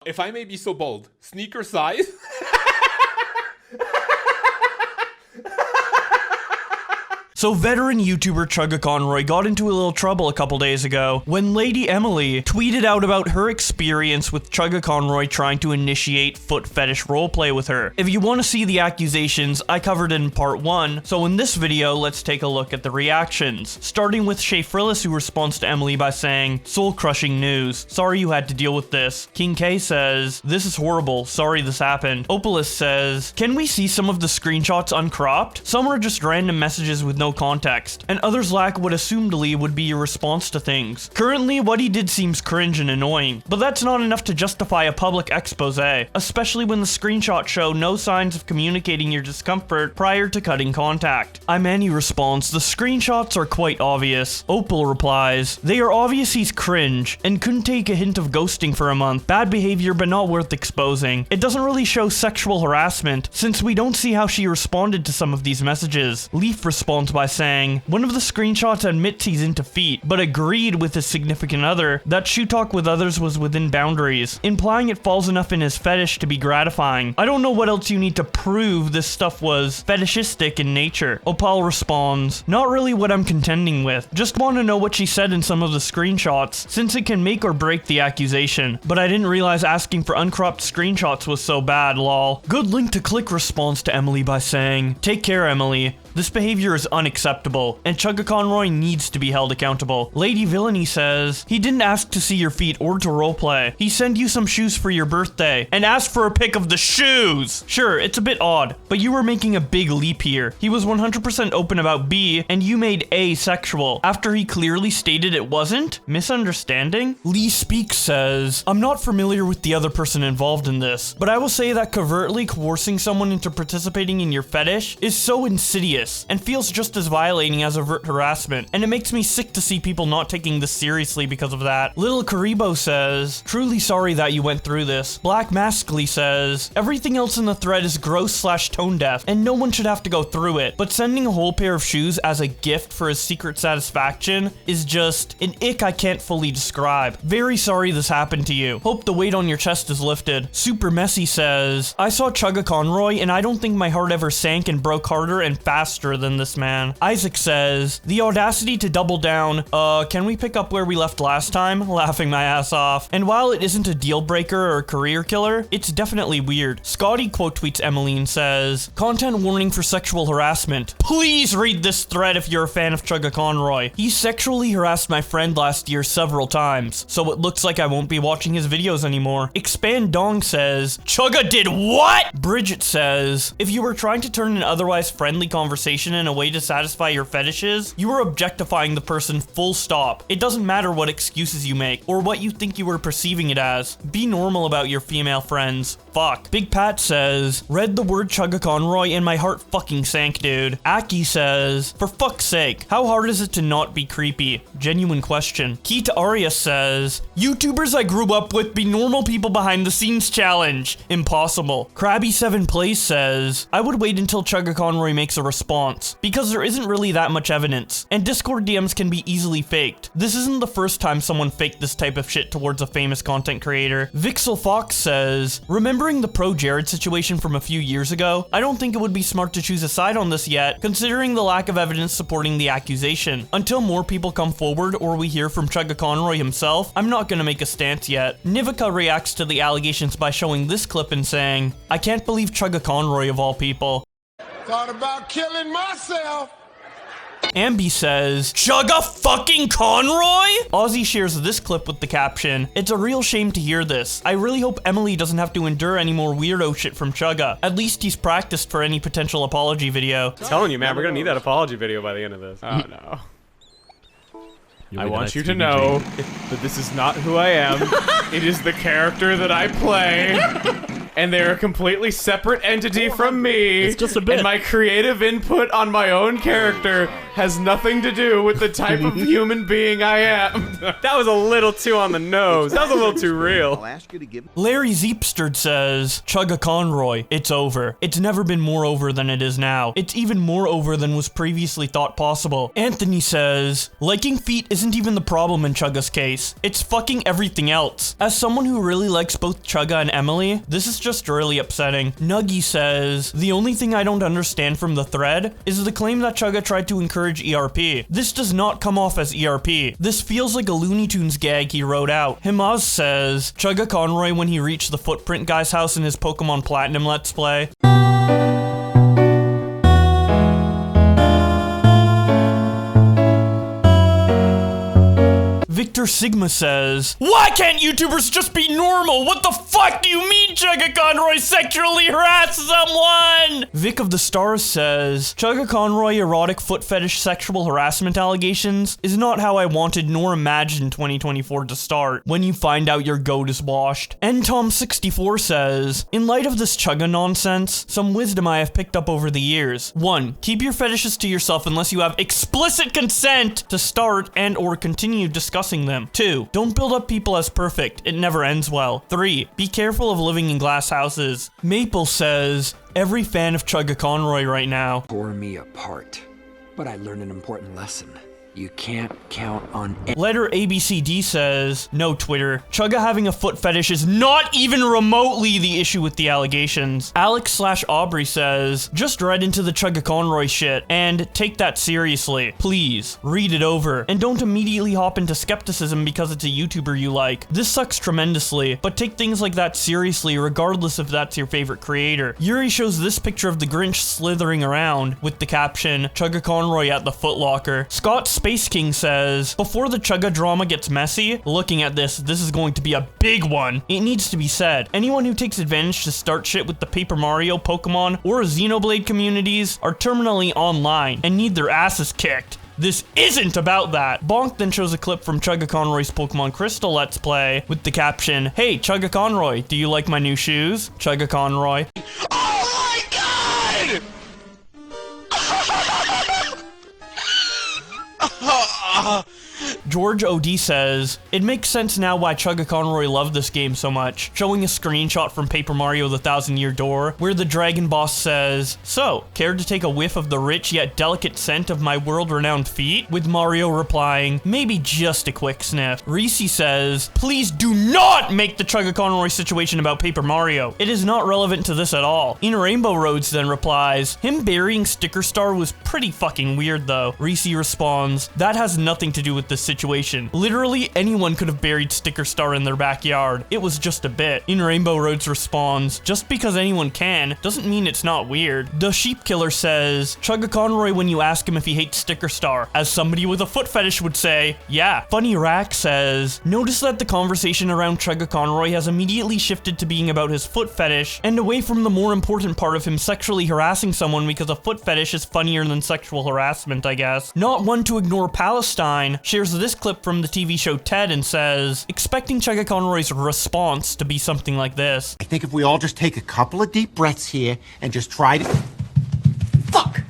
if I may be so bold, sneaker size? So veteran YouTuber Chuggaaconroy got into a little trouble a couple days ago when Lady Emily tweeted out about her experience with Chuggaaconroy trying to initiate foot fetish roleplay with her. If you want to see the accusations, I covered it in part 1, so in this video, let's take a look at the reactions. Starting with Shay Frillis, who responds to Emily by saying, "Soul-crushing news. Sorry you had to deal with this." King K says, "This is horrible. Sorry this happened." Opalus says, "Can we see some of the screenshots uncropped? Some are just random messages with no context, and others lack what assumedly would be your response to things. Currently, what he did seems cringe and annoying, but that's not enough to justify a public expose, especially when the screenshots show no signs of communicating your discomfort prior to cutting contact." Imani responds, "The screenshots are quite obvious." Opal replies, "They are obvious he's cringe, and couldn't take a hint of ghosting for a month. Bad behavior, but not worth exposing. It doesn't really show sexual harassment, since we don't see how she responded to some of these messages." Leaf responds by saying, "One of the screenshots admits he's into feet, but agreed with his significant other that shoe talk with others was within boundaries, implying it falls enough in his fetish to be gratifying. I don't know what else you need to prove this stuff was fetishistic in nature." Opal responds, "Not really what I'm contending with. Just want to know what she said in some of the screenshots, since it can make or break the accusation. But I didn't realize asking for uncropped screenshots was so bad, lol." Good link to click responds to Emily by saying, "Take care, Emily. This behavior is unacceptable, and Chuggaaconroy needs to be held accountable." Lady Villainy says, "He didn't ask to see your feet or to roleplay. He sent you some shoes for your birthday, and asked for a pic of the shoes. Sure, it's a bit odd, but you were making a big leap here. He was 100% open about B, and you made A sexual, after he clearly stated it wasn't? Misunderstanding?" Lee Speaks says, "I'm not familiar with the other person involved in this, but I will say that covertly coercing someone into participating in your fetish is so insidious and feels just as violating as overt harassment, and it makes me sick to see people not taking this seriously because of that." Little Karibo says, "Truly sorry that you went through this." Black Maskly says, "Everything else in the thread is gross/tone deaf, and no one should have to go through it, but sending a whole pair of shoes as a gift for his secret satisfaction is just an ick I can't fully describe. Very sorry this happened to you. Hope the weight on your chest is lifted." Super Messy says, "I saw Chuggaaconroy, and I don't think my heart ever sank and broke harder and faster than this man." Isaac says, "The audacity to double down. Can we pick up where we left last time?" Laughing my ass off. "And while it isn't a deal breaker or a career killer, it's definitely weird." Scotty quote tweets Emmeline says, "Content warning for sexual harassment. Please read this thread if you're a fan of Chuggaaconroy. He sexually harassed my friend last year several times, so it looks like I won't be watching his videos anymore." Expand Dong says, "Chugga did what?" Bridget says, "If you were trying to turn an otherwise friendly conversation in a way to satisfy your fetishes, you are objectifying the person, full stop. It doesn't matter what excuses you make, or what you think you were perceiving it as. Be normal about your female friends. Fuck." Big Pat says, "Read the word Chuggaaconroy and my heart fucking sank, dude." Aki says, "For fuck's sake, how hard is it to not be creepy? Genuine question." Keita Arya says, "YouTubers I grew up with be normal people behind the scenes challenge. Impossible." Krabby7 Plays says, "I would wait until Chuggaaconroy makes a response, because there isn't really that much evidence, and Discord DMs can be easily faked. This isn't the first time someone faked this type of shit towards a famous content creator." Vixel Fox says, "Remembering the Pro Jared situation from a few years ago, I don't think it would be smart to choose a side on this yet, considering the lack of evidence supporting the accusation. Until more people come forward or we hear from Chuggaaconroy himself, I'm not gonna make a stance yet." Nivica reacts to the allegations by showing this clip and saying, "I can't believe Chuggaaconroy of all people." Thought about killing myself. Ambi says, "Chuggaaconroy?" Ozzy shares this clip with the caption, "It's a real shame to hear this. I really hope Emily doesn't have to endure any more weirdo shit from Chugga. At least he's practiced for any potential apology video." I'm telling you, man, we're gonna need that apology video by the end of this. Oh no. I want you to know that this is not who I am. It is the character that I play. and they're a completely separate entity from me. It's just a bit. And my creative input on my own character has nothing to do with the type of human being I am. That was a little too on the nose. That was a little too real. Larry Zeepsterd says, Chuggaaconroy, it's over. It's never been more over than it is now. It's even more over than was previously thought possible. Anthony says, liking feet isn't even the problem in Chugga's case. It's fucking everything else. As someone who really likes both Chugga and Emily, this is just really upsetting. Nuggy says, the only thing I don't understand from the thread is the claim that Chugga tried to encourage ERP. This does not come off as ERP. This feels like a Looney Tunes gag he wrote out. Himaz says, Chuggaaconroy when he reached the footprint guy's house in his Pokemon Platinum Let's Play. Victor Sigma says, why can't YouTubers just be normal? What the fuck do you mean Chuggaaconroy sexually harassed someone? Vic of the Stars says, Chuggaaconroy erotic foot fetish sexual harassment allegations is not how I wanted nor imagined 2024 to start when you find out your goat is washed. And Tom64 says, in light of this Chugga nonsense, some wisdom I have picked up over the years. 1. Keep your fetishes to yourself unless you have explicit consent to start and or continue discussing them. 2. Don't build up people as perfect. It never ends well. 3. Be careful of living in glass houses. Maple says, every fan of Chuggaaconroy right now. Tore me apart, but I learned an important lesson. You can't count on Letter ABCD says, no Twitter. Chugga having a foot fetish is not even remotely the issue with the allegations. Alex/Aubrey says, just read into the Chuggaaconroy shit and take that seriously. Please, read it over. And don't immediately hop into skepticism because it's a YouTuber you like. This sucks tremendously, but take things like that seriously regardless if that's your favorite creator. Yuri shows this picture of the Grinch slithering around with the caption, Chuggaaconroy at the Foot Locker. Scott Space King says, before the Chugga drama gets messy, looking at this is going to be a big one. It needs to be said. Anyone who takes advantage to start shit with the Paper Mario, Pokemon, or Xenoblade communities are terminally online and need their asses kicked. This isn't about that. Bonk then shows a clip from Chuggaaconroy's Pokemon Crystal Let's Play with the caption, hey Chuggaaconroy, do you like my new shoes? Chuggaaconroy. Oh my God! George OD says, it makes sense now why Chuggaaconroy loved this game so much, showing a screenshot from Paper Mario the Thousand Year Door, where the dragon boss says, so, care to take a whiff of the rich yet delicate scent of my world-renowned feet? With Mario replying, maybe just a quick sniff. Reese says, please do not make the Chuggaaconroy situation about Paper Mario. It is not relevant to this at all. In Rainbow Roads then replies, him burying Sticker Star was pretty fucking weird though. Reese responds, that has nothing to do with this situation. Literally anyone could have buried Sticker Star in their backyard. It was just a bit. In Rainbow Roads responds, just because anyone can doesn't mean it's not weird. The Sheep Killer says, Chuggaaconroy when you ask him if he hates Sticker Star. As somebody with a foot fetish would say, yeah. Funny Rack says, notice that the conversation around Chuggaaconroy has immediately shifted to being about his foot fetish and away from the more important part of him sexually harassing someone because a foot fetish is funnier than sexual harassment, I guess. Not one to ignore Palestine shares this clip from the TV show Ted and says, expecting Chuggaaconroy's response to be something like this. I think if we all just take a couple of deep breaths here and just try to... Fuck!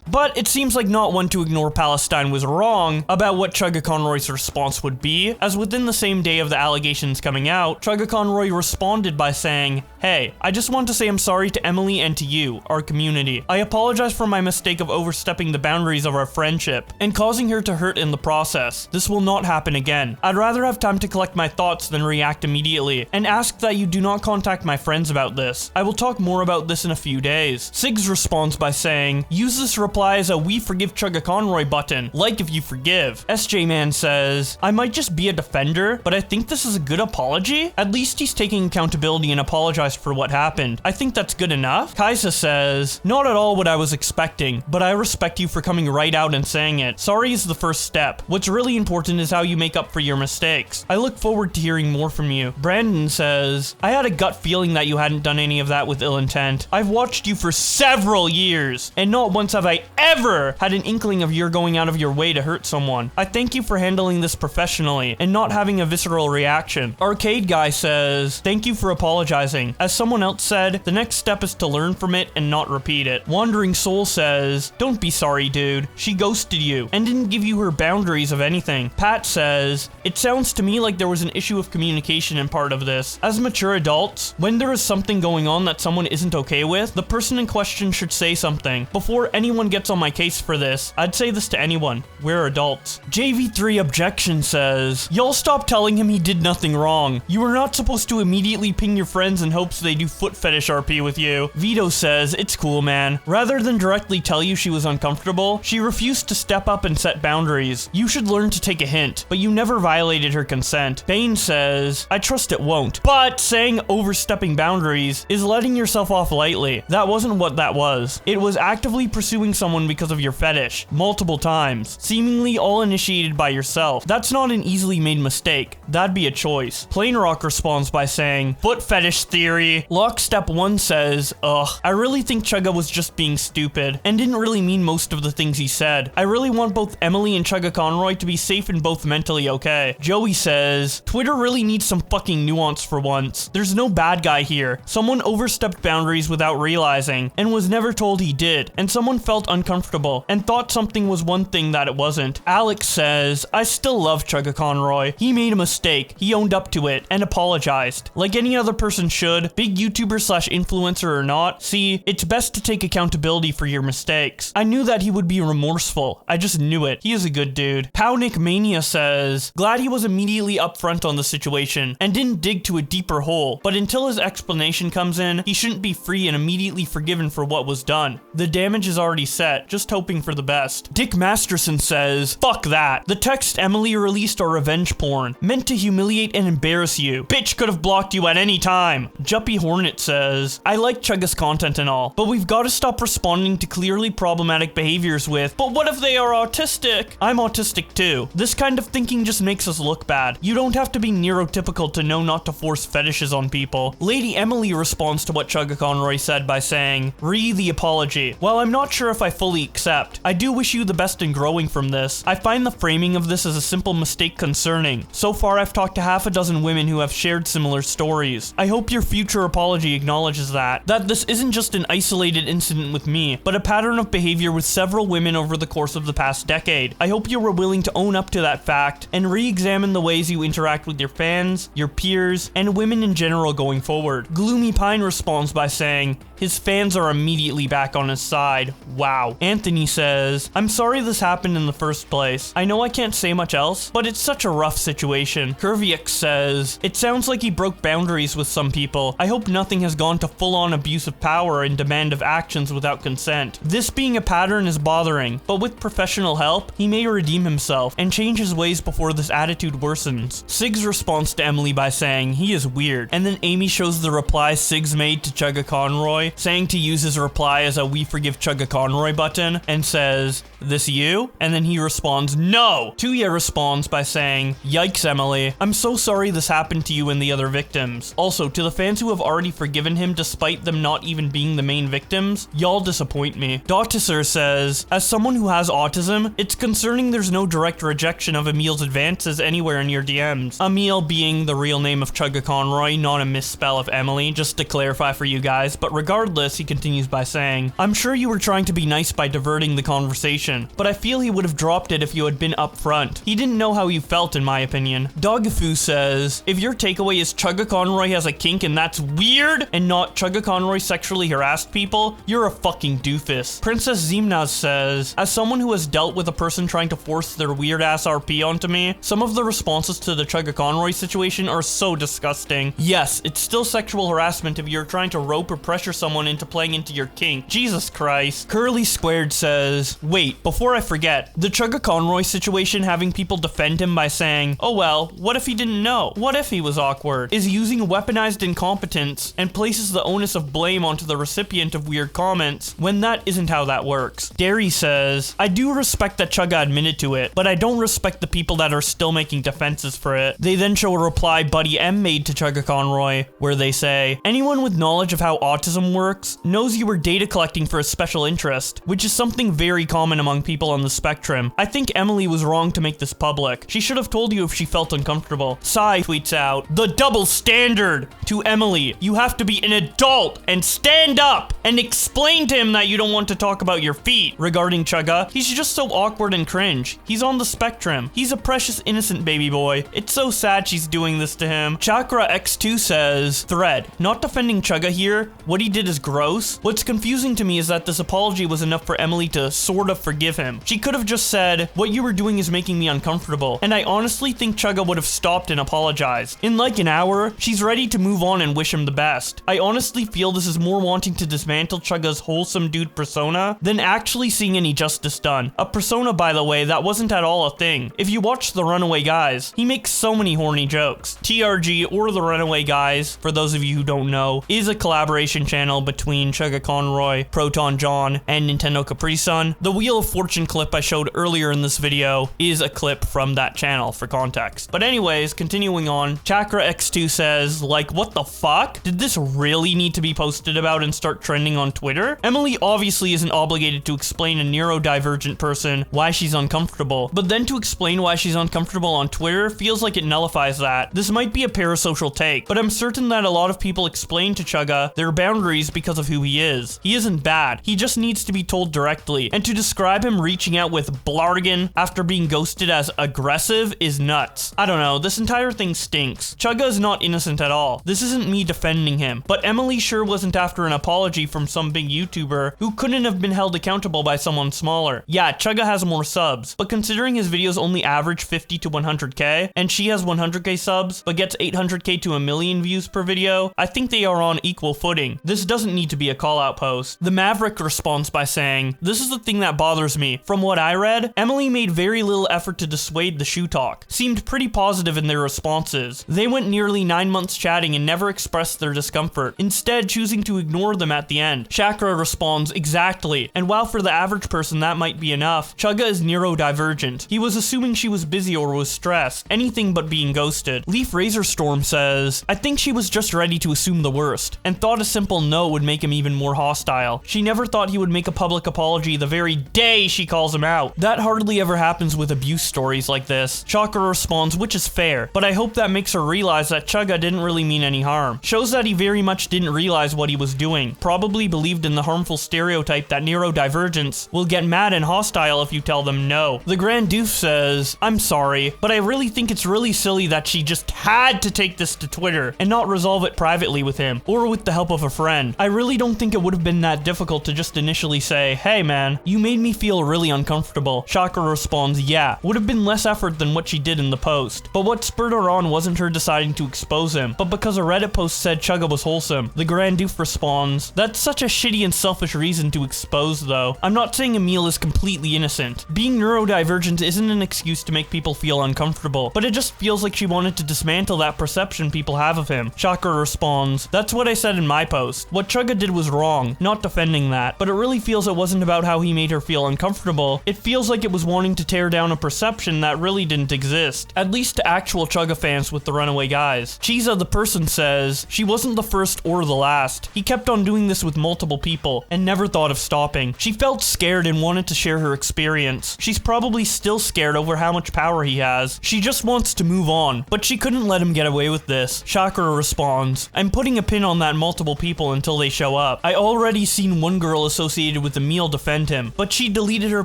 But it seems like not one to ignore Palestine was wrong about what Chuggaaconroy's response would be, as within the same day of the allegations coming out, Chuggaaconroy responded by saying, hey, I just want to say I'm sorry to Emily and to you, our community. I apologize for my mistake of overstepping the boundaries of our friendship and causing her to hurt in the process. This will not happen again. I'd rather have time to collect my thoughts than react immediately, and ask that you do not contact my friends about this. I will talk more about this in a few days. Siggs responds by saying, use this reply as a we forgive Chuggaaconroy button, like if you forgive. SJ Man says, I might just be a defender, but I think this is a good apology. At least he's taking accountability and apologized for what happened. I think that's good enough. Kaisa says, not at all what I was expecting, but I respect you for coming right out and saying it. Sorry is the first step. What's really important is how you make up for your mistakes. I look forward to hearing more from you. Brandon says, I had a gut feeling that you hadn't done any of that with ill intent. I've watched you for several years, and not once have I ever had an inkling of your going out of your way to hurt someone. I thank you for handling this professionally and not having a visceral reaction. Arcade Guy says, thank you for apologizing. As someone else said, the next step is to learn from it and not repeat it. Wandering Soul says, don't be sorry, dude. She ghosted you and didn't give you her boundaries of anything. Pat says, it sounds to me like there was an issue of communication in part of this. As mature adults, when there is something going on that someone isn't okay with, the person in question should say something. Before anyone gets on my case for this, I'd say this to anyone. We're adults. JV3 Objection says, y'all stop telling him he did nothing wrong. You were not supposed to immediately ping your friends in hopes they do foot fetish RP with you. Vito says, it's cool, man. Rather than directly tell you she was uncomfortable, she refused to step up and set boundaries. You should learn to take a hint, but you never violated her consent. Bane says, I trust it won't. But saying overstepping boundaries is letting yourself off lightly. That wasn't what that was. It was actively pursuing someone because of your fetish, multiple times, seemingly all initiated by yourself. That's not an easily made mistake. That'd be a choice. Plain Rock responds by saying, foot fetish theory. Lockstep 1 says, ugh, I really think Chugga was just being stupid and didn't really mean most of the things he said. I really want both Emily and Chuggaaconroy to be safe and both mentally okay. Joey says, Twitter really needs some fucking nuance for once. There's no bad guy here. Someone overstepped boundaries without realizing and was never told he did, and someone felt uncomfortable and thought something was one thing that it wasn't. Alex says, I still love Chuggaaconroy. He made a mistake. He owned up to it and apologized. Like any other person should, big YouTuber slash influencer or not, see, it's best to take accountability for your mistakes. I knew that he would be remorseful. I just knew it. He is a good dude. Pownick Mania says, glad he was immediately upfront on the situation and didn't dig to a deeper hole, but until his explanation comes in, he shouldn't be free and immediately forgiven for what was done. The damage is already set, just hoping for the best. Dick Masterson says, fuck that. The text Emily released are revenge porn, meant to humiliate and embarrass you. Bitch could have blocked you at any time. Juppy Hornet says, I like Chugga's content and all, but we've got to stop responding to clearly problematic behaviors with, but what if they are autistic? I'm autistic too. This kind of thinking just makes us look bad. You don't have to be neurotypical to know not to force fetishes on people. Lady Emily responds to what Chuggaaconroy said by saying, re the apology. While I'm not sure if I fully accept, I do wish you the best in growing from this. I find the framing of this as a simple mistake concerning. So far I've talked to half a dozen women who have shared similar stories. I hope your future apology acknowledges that this isn't just an isolated incident with me, but a pattern of behavior with several women over the course of the past decade. I hope you were willing to own up to that fact and re-examine the ways you interact with your fans, your peers, and women in general going forward. Gloomy Pine responds by saying, his fans are immediately back on his side. Wow. Anthony says, I'm sorry this happened in the first place. I know I can't say much else, but it's such a rough situation. Curvix says, it sounds like he broke boundaries with some people. I hope nothing has gone to full-on abuse of power and demand of actions without consent. This being a pattern is bothering, but with professional help, he may redeem himself and change his ways before this attitude worsens. Siggs responds to Emily by saying, he is weird, and then Amy shows the reply Siggs made to Chuggaaconroy, saying to use his reply as a we forgive Chuggaaconroy button, and says, this you? And then he responds, no! Tuya responds by saying, yikes Emily, I'm so sorry this happened to you and the other victims. Also, to the fans who have already forgiven him despite them not even being the main victims, y'all disappoint me. Dautisser says, as someone who has autism, it's concerning there's no direct rejection of Emil's advances anywhere in your DMs. Emil being the real name of Chuggaaconroy, not a misspell of Emily, just to clarify for you guys, but regardless, he continues by saying, I'm sure you were trying to be nice by diverting the conversation, but I feel he would have dropped it if you had been upfront. He didn't know how you felt in my opinion. Dogfu says, if your takeaway is Chuggaaconroy has a kink and that's weird, and not Chuggaaconroy sexually harassed people, you're a fucking doofus. Princess Zimnaz says, as someone who has dealt with a person trying to force their weird ass RP onto me, some of the responses to the Chuggaaconroy situation are so disgusting. Yes, it's still sexual harassment if you're trying to rope or pressure someone into playing into your kink. Jesus Christ. Curly Squared says, wait, before I forget, the Chuggaaconroy situation having people defend him by saying, oh well, what if he didn't know? What if he was awkward? Is using weaponized incompetence and places the onus of blame onto the recipient of weird comments when that isn't how that works. Derry says, I do respect that Chugga admitted to it, but I don't respect the people that are still making defenses for it. They then show a reply Buddy M made to Chuggaaconroy where they say, anyone with knowledge of how autism works knows you were data collecting for a special interest. which is something very common among people on the spectrum. I think Emily was wrong to make this public. She should have told you if she felt uncomfortable. Sai tweets out, "The double standard!" to Emily. You have to be an adult and stand up and explain to him that you don't want to talk about your feet. Regarding Chugga, he's just so awkward and cringe. He's on the spectrum. He's a precious innocent baby boy. It's so sad she's doing this to him. Chakra X2 says, thread, not defending Chugga here. What he did is gross. What's confusing to me is that this apology was enough for Emily to sort of forgive him. She could have just said, what you were doing is making me uncomfortable. And I honestly think Chugga would have stopped and apologized. In like an hour, she's ready to move on and wish him the best. I honestly feel this is more wanting to dismantle Chugga's wholesome dude persona than actually seeing any justice done. A persona, by the way, that wasn't at all a thing. If you watch The Runaway Guys, he makes so many horny jokes. TRG, or The Runaway Guys, for those of you who don't know, is a collaboration channel between Chuggaaconroy, Proton John, and Nintendo Capri Sun. The Wheel of Fortune clip I showed earlier in this video is a clip from that channel for context. But anyways, continuing on, Chakra X2 says, like, what the fuck? Did this really need to be posted about and start trending on Twitter? Emily obviously isn't obligated to explain a neurodivergent person why she's uncomfortable, but then to explain why she's uncomfortable on Twitter feels like it nullifies that. This might be a parasocial take, but I'm certain that a lot of people explain to Chugga their boundaries because of who he is. He isn't bad, he just needs to be told directly, and to describe him reaching out with blargin after being ghosted as aggressive is nuts. I don't know, this entire thing stinks. Chugga is not innocent at all. This isn't me defending him, but Emily sure wasn't after an apology from some big YouTuber who couldn't have been held accountable by someone smaller. Yeah, Chugga has more subs, but considering his videos only average 50 to 100k, and she has 100k subs, but gets 800k to a million views per video, I think they are on equal footing. This doesn't need to be a call-out post. The Maverick responds by saying, this is the thing that bothers me. From what I read, Emily made very little effort to dissuade the shoe talk. Seemed pretty positive in their responses. They went nearly 9 months chatting and never expressed their discomfort, instead choosing to ignore them at the end. Chakra responds, exactly. And while for the average person that might be enough, Chugga is neurodivergent. He was assuming she was busy or was stressed, anything but being ghosted. Leaf Razorstorm says, I think she was just ready to assume the worst, and thought a simple no would make him even more hostile. She never thought he would make a public apology the very day she calls him out. That hardly ever happens with abuse stories like this. Chakra responds, which is fair, but I hope that makes her realize that Chugga didn't really mean any harm. Shows that he very much didn't realize what he was doing. Probably believed in the harmful stereotype that neurodivergents will get mad and hostile if you tell them no. The Grand Doof says, I'm sorry, but I really think it's really silly that she just had to take this to Twitter and not resolve it privately with him, or with the help of a friend. I really don't think it would have been that difficult to just initially say, hey man, you made me feel really uncomfortable. Chakra responds, yeah, would have been less effort than what she did in the post. But what spurred her on wasn't her deciding to expose him, but because a Reddit post said Chugga was wholesome. The Grand Doof responds, that's such a shitty and selfish reason to expose though. I'm not saying Emil is completely innocent. Being neurodivergent isn't an excuse to make people feel uncomfortable, but it just feels like she wanted to dismantle that perception people have of him. Chakra responds, that's what I said in my post. What Chugga did was wrong, not defending that, but it really feels it wasn't about how he made her feel uncomfortable. It feels like it was wanting to tear down a perception that really didn't exist, at least to actual Chugga fans with The Runaway Guys. Chiza the person says, she wasn't the first or the last. He kept on doing this with multiple people and never thought of stopping. She felt scared and wanted to share her experience. She's probably still scared over how much power he has. She just wants to move on, but she couldn't let him get away with this. Chakra responds, I'm putting a pin on that multiple people until they show up. I already seen one girl associated with Emil defend him, but she deleted her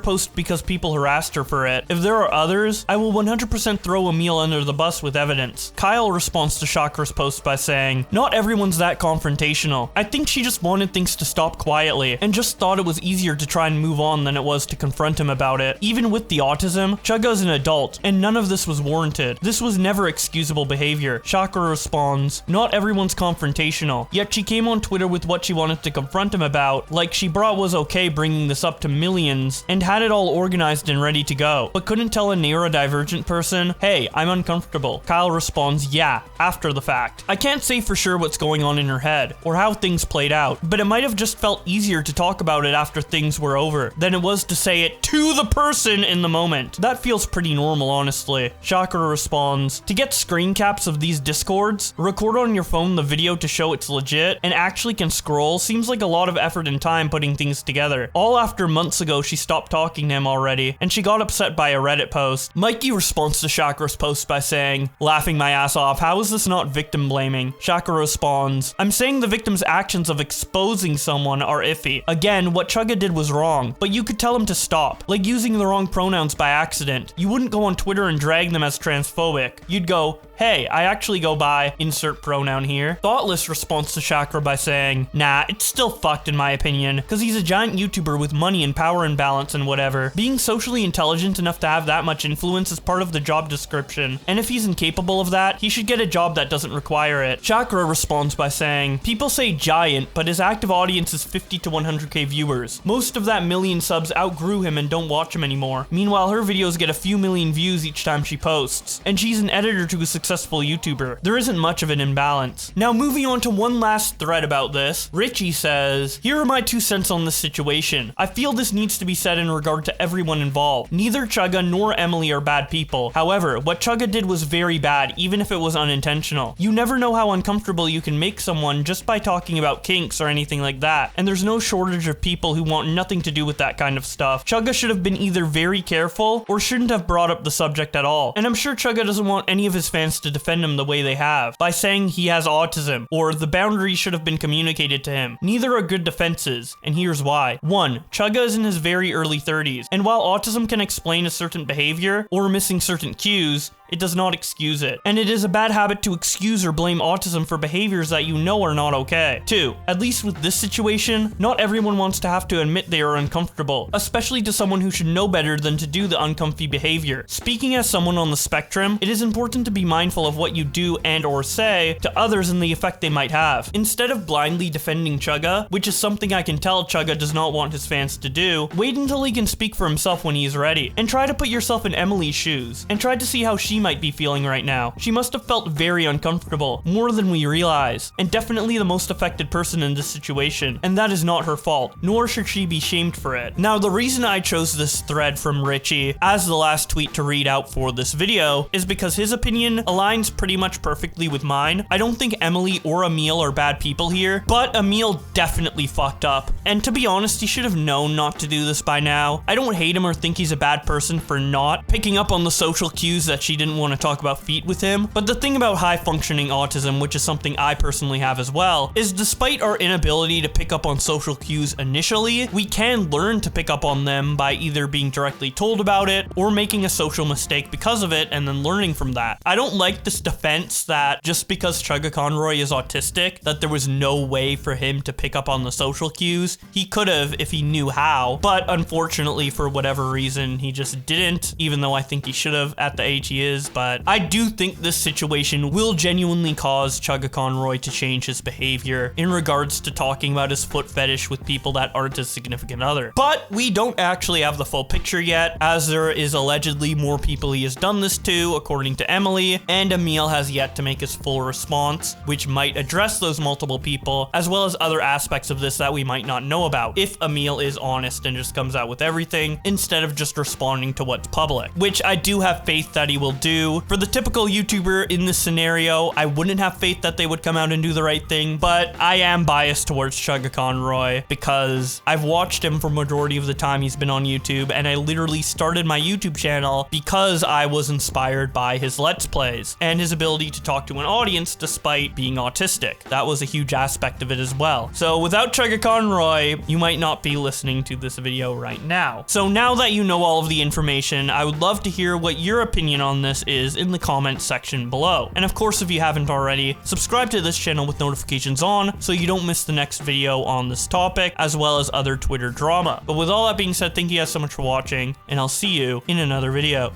post because people harassed her for it. If there are others, I will 100% throw Emil under the bus with evidence. Kyle responds to Chakra's post by saying, not everyone's that confrontational. I think she just wanted things to stop quietly and just thought it was easier to try and move on than it was to confront him about it. Even with the autism, Chugga's an adult and none of this was warranted. This was never excusable behavior. Chakra responds, not everyone's confrontational. Yet she came on Twitter with what she wanted to confront him about, like she brought was okay bringing this up to millions and had it all organized and ready to go, but couldn't tell a neurodivergent person, hey, I'm uncomfortable. Kyle responds, yeah, after the fact. I can't say for sure what's going on in her head or how things played out, but it might have just felt easier to talk about it after things were over than it was to say it to the person in the moment. That feels pretty normal, honestly. Chakra responds, to get screen caps of these discords, record on your phone the video to show it's legit and actually can scroll seems like a lot of effort and time putting things together. together. All after months ago she stopped talking to him already, and she got upset by a Reddit post. Mikey responds to Shakra's post by saying, "Laughing my ass off, how is this not victim blaming?" Shakra responds, "I'm saying the victim's actions of exposing someone are iffy. Again, what Chugga did was wrong, but you could tell him to stop. Like using the wrong pronouns by accident. You wouldn't go on Twitter and drag them as transphobic. You'd go, hey, I actually go by insert pronoun here." Thoughtless responds to Chakra by saying, "Nah, it's still fucked in my opinion, cause he's a giant YouTuber with money and power imbalance and whatever. Being socially intelligent enough to have that much influence is part of the job description, and if he's incapable of that, he should get a job that doesn't require it." Chakra responds by saying, "People say giant, but his active audience is 50 to 100k viewers. Most of that million subs outgrew him and don't watch him anymore. Meanwhile, her videos get a few million views each time she posts, and she's an editor to a successful YouTuber. There isn't much of an imbalance." Now moving on to one last thread about this, Richie says, "Here are my 2 cents on this situation. I feel this needs to be said in regard to everyone involved. Neither Chugga nor Emily are bad people. However, what Chugga did was very bad, even if it was unintentional. You never know how uncomfortable you can make someone just by talking about kinks or anything like that, and there's no shortage of people who want nothing to do with that kind of stuff. Chugga should have been either very careful or shouldn't have brought up the subject at all. And I'm sure Chugga doesn't want any of his fans to defend him the way they have, by saying he has autism, or the boundaries should have been communicated to him. Neither are good defenses, and here's why. 1. Chugga is in his very early 30s, and while autism can explain a certain behavior, or missing certain cues, it does not excuse it. And it is a bad habit to excuse or blame autism for behaviors that you know are not okay. 2. At least with this situation, not everyone wants to have to admit they are uncomfortable, especially to someone who should know better than to do the uncomfy behavior. Speaking as someone on the spectrum, it is important to be mindful of what you do and or say to others and the effect they might have. Instead of blindly defending Chugga, which is something I can tell Chugga does not want his fans to do, wait until he can speak for himself when he's ready. And try to put yourself in Emily's shoes, and try to see how she might be feeling right now. She must have felt very uncomfortable, more than we realize, and definitely the most affected person in this situation, and that is not her fault, nor should she be shamed for it." Now, the reason I chose this thread from Richie as the last tweet to read out for this video is because his opinion aligns pretty much perfectly with mine. I don't think Emily or Emil are bad people here, but Emil definitely fucked up, and to be honest, he should have known not to do this by now. I don't hate him or think he's a bad person for not picking up on the social cues that she didn't want to talk about feet with him, but the thing about high-functioning autism, which is something I personally have as well, is despite our inability to pick up on social cues initially, we can learn to pick up on them by either being directly told about it or making a social mistake because of it and then learning from that. I don't like this defense that just because Chuggaaconroy is autistic, that there was no way for him to pick up on the social cues. He could have if he knew how, but unfortunately for whatever reason, he just didn't, even though I think he should have at the age he is. But I do think this situation will genuinely cause Chuggaaconroy to change his behavior in regards to talking about his foot fetish with people that aren't his significant other. But we don't actually have the full picture yet, as there is allegedly more people he has done this to, according to Emily, and Emil has yet to make his full response, which might address those multiple people, as well as other aspects of this that we might not know about, if Emil is honest and just comes out with everything, instead of just responding to what's public, which I do have faith that he will do. For the typical YouTuber in this scenario, I wouldn't have faith that they would come out and do the right thing, but I am biased towards Chuggaaconroy because I've watched him for majority of the time he's been on YouTube, and I literally started my YouTube channel because I was inspired by his Let's Plays and his ability to talk to an audience despite being autistic. That was a huge aspect of it as well. So without Chuggaaconroy, you might not be listening to this video right now. So now that you know all of the information, I would love to hear what your opinion on this is in the comments section below. And of course, if you haven't already, subscribe to this channel with notifications on so you don't miss the next video on this topic, as well as other Twitter drama. But with all that being said, thank you guys so much for watching, and I'll see you in another video.